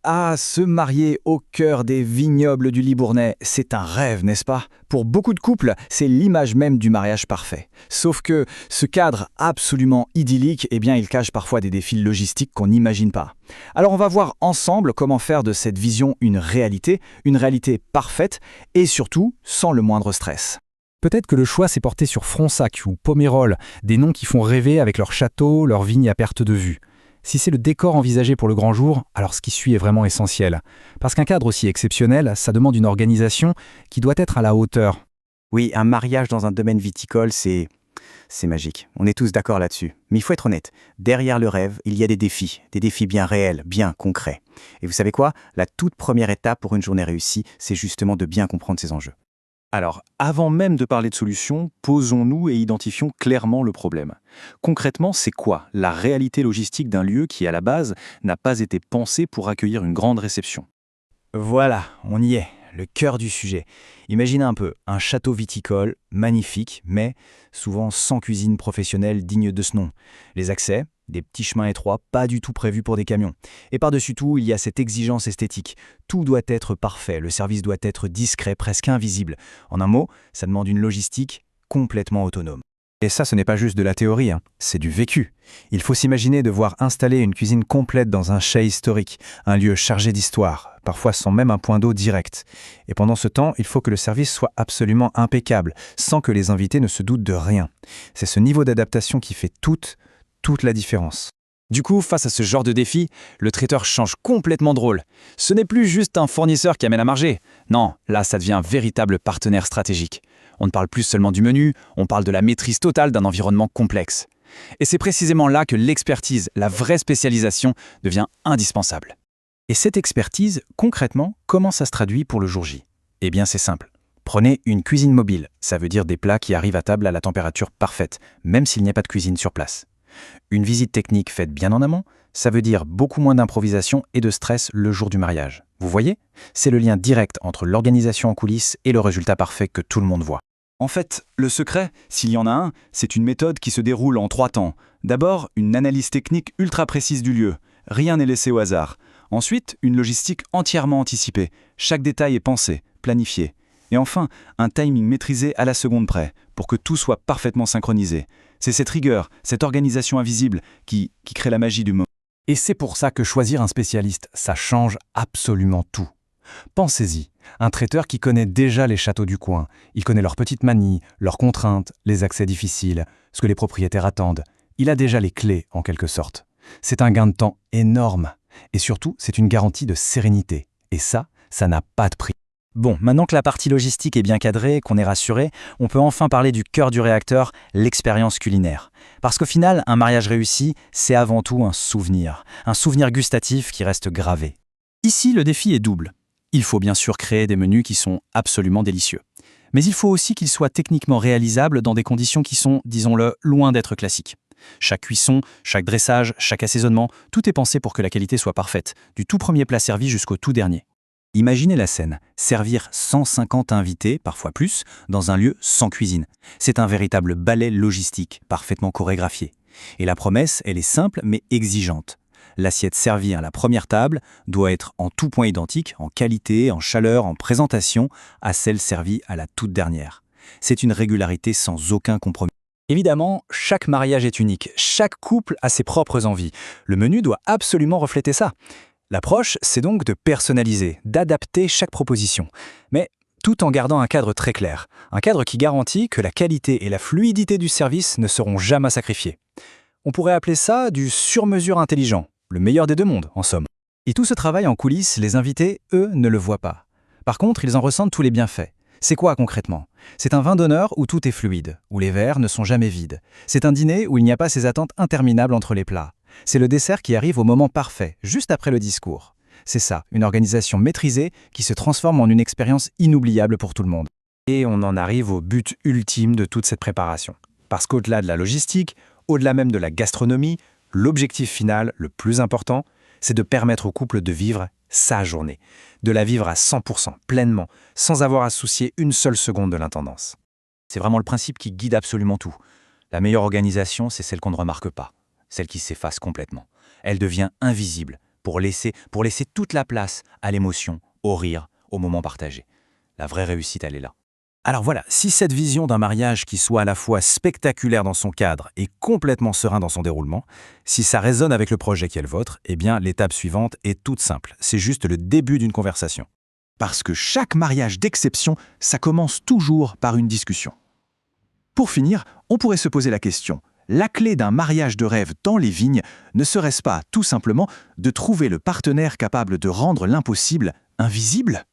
Ah, se marier au cœur des vignobles du Libournais, c'est un rêve, n'est-ce pas? Pour beaucoup de couples, c'est l'image même du mariage parfait. Sauf que ce cadre absolument idyllique, eh bien, il cache parfois des défis logistiques qu'on n'imagine pas. Alors on va voir ensemble comment faire de cette vision une réalité parfaite et surtout sans le moindre stress. Peut-être que le choix s'est porté sur Fronsac ou Pomerol, des noms qui font rêver avec leurs châteaux, leurs vignes à perte de vue. Si c'est le décor envisagé pour le grand jour, alors ce qui suit est vraiment essentiel. Parce qu'un cadre aussi exceptionnel, ça demande une organisation qui doit être à la hauteur. Oui, un mariage dans un domaine viticole, c'est magique. On est tous d'accord là-dessus. Mais il faut être honnête, derrière le rêve, il y a des défis bien réels, bien concrets. Et vous savez quoi? La toute première étape pour une journée réussie, c'est justement de bien comprendre ces enjeux. Alors, avant même de parler de solutions, posons-nous et identifions clairement le problème. Concrètement, c'est quoi la réalité logistique d'un lieu qui, à la base, n'a pas été pensé pour accueillir une grande réception? Voilà, on y est, le cœur du sujet. Imaginez un peu, un château viticole, magnifique, mais souvent sans cuisine professionnelle digne de ce nom. Les accès, des petits chemins étroits, pas du tout prévus pour des camions. Et par-dessus tout, il y a cette exigence esthétique. Tout doit être parfait, le service doit être discret, presque invisible. En un mot, ça demande une logistique complètement autonome. Et ça, ce n'est pas juste de la théorie, c'est du vécu. Il faut s'imaginer devoir installer une cuisine complète dans un chai historique, un lieu chargé d'histoire, parfois sans même un point d'eau direct. Et pendant ce temps, il faut que le service soit absolument impeccable, sans que les invités ne se doutent de rien. C'est ce niveau d'adaptation qui fait toute la différence. Du coup, face à ce genre de défi, le traiteur change complètement de rôle. Ce n'est plus juste un fournisseur qui amène à marger. Non, là, ça devient un véritable partenaire stratégique. On ne parle plus seulement du menu, on parle de la maîtrise totale d'un environnement complexe. Et c'est précisément là que l'expertise, la vraie spécialisation, devient indispensable. Et cette expertise, concrètement, comment ça se traduit pour le jour J? Eh bien, c'est simple. Prenez une cuisine mobile, ça veut dire des plats qui arrivent à table à la température parfaite, même s'il n'y a pas de cuisine sur place. Une visite technique faite bien en amont, ça veut dire beaucoup moins d'improvisation et de stress le jour du mariage. Vous voyez? C'est le lien direct entre l'organisation en coulisses et le résultat parfait que tout le monde voit. En fait, le secret, s'il y en a un, c'est une méthode qui se déroule en 3 temps. D'abord, une analyse technique ultra précise du lieu. Rien n'est laissé au hasard. Ensuite, une logistique entièrement anticipée. Chaque détail est pensé, planifié. Et enfin, un timing maîtrisé à la seconde près, pour que tout soit parfaitement synchronisé. C'est cette rigueur, cette organisation invisible qui crée la magie du moment. Et c'est pour ça que choisir un spécialiste, ça change absolument tout. Pensez-y, un traiteur qui connaît déjà les châteaux du coin, il connaît leurs petites manies, leurs contraintes, les accès difficiles, ce que les propriétaires attendent. Il a déjà les clés, en quelque sorte. C'est un gain de temps énorme. Et surtout, c'est une garantie de sérénité. Et ça n'a pas de prix. Bon, maintenant que la partie logistique est bien cadrée, qu'on est rassuré, on peut enfin parler du cœur du réacteur, l'expérience culinaire. Parce qu'au final, un mariage réussi, c'est avant tout un souvenir gustatif qui reste gravé. Ici, le défi est double. Il faut bien sûr créer des menus qui sont absolument délicieux. Mais il faut aussi qu'ils soient techniquement réalisables dans des conditions qui sont, disons-le, loin d'être classiques. Chaque cuisson, chaque dressage, chaque assaisonnement, tout est pensé pour que la qualité soit parfaite, du tout premier plat servi jusqu'au tout dernier. Imaginez la scène, servir 150 invités, parfois plus, dans un lieu sans cuisine. C'est un véritable ballet logistique, parfaitement chorégraphié. Et la promesse, elle est simple mais exigeante. L'assiette servie à la première table doit être en tout point identique, en qualité, en chaleur, en présentation, à celle servie à la toute dernière. C'est une régularité sans aucun compromis. Évidemment, chaque mariage est unique, chaque couple a ses propres envies. Le menu doit absolument refléter ça. L'approche, c'est donc de personnaliser, d'adapter chaque proposition, mais tout en gardant un cadre très clair, un cadre qui garantit que la qualité et la fluidité du service ne seront jamais sacrifiées. On pourrait appeler ça du sur-mesure intelligent, le meilleur des deux mondes, en somme. Et tout ce travail en coulisses, les invités, eux, ne le voient pas. Par contre, ils en ressentent tous les bienfaits. C'est quoi concrètement? C'est un vin d'honneur où tout est fluide, où les verres ne sont jamais vides. C'est un dîner où il n'y a pas ces attentes interminables entre les plats. C'est le dessert qui arrive au moment parfait, juste après le discours. C'est ça, une organisation maîtrisée qui se transforme en une expérience inoubliable pour tout le monde. Et on en arrive au but ultime de toute cette préparation. Parce qu'au-delà de la logistique, au-delà même de la gastronomie, l'objectif final, le plus important, c'est de permettre au couple de vivre sa journée, de la vivre à 100%, pleinement, sans avoir à soucier une seule seconde de l'intendance. C'est vraiment le principe qui guide absolument tout. La meilleure organisation, c'est celle qu'on ne remarque pas, celle qui s'efface complètement. Elle devient invisible, pour laisser toute la place à l'émotion, au rire, au moment partagé. La vraie réussite, elle est là. Alors voilà, si cette vision d'un mariage qui soit à la fois spectaculaire dans son cadre et complètement serein dans son déroulement, si ça résonne avec le projet qui est le vôtre, eh bien l'étape suivante est toute simple. C'est juste le début d'une conversation. Parce que chaque mariage d'exception, ça commence toujours par une discussion. Pour finir, on pourrait se poser la question, la clé d'un mariage de rêve dans les vignes ne serait-ce pas tout simplement de trouver le partenaire capable de rendre l'impossible invisible ?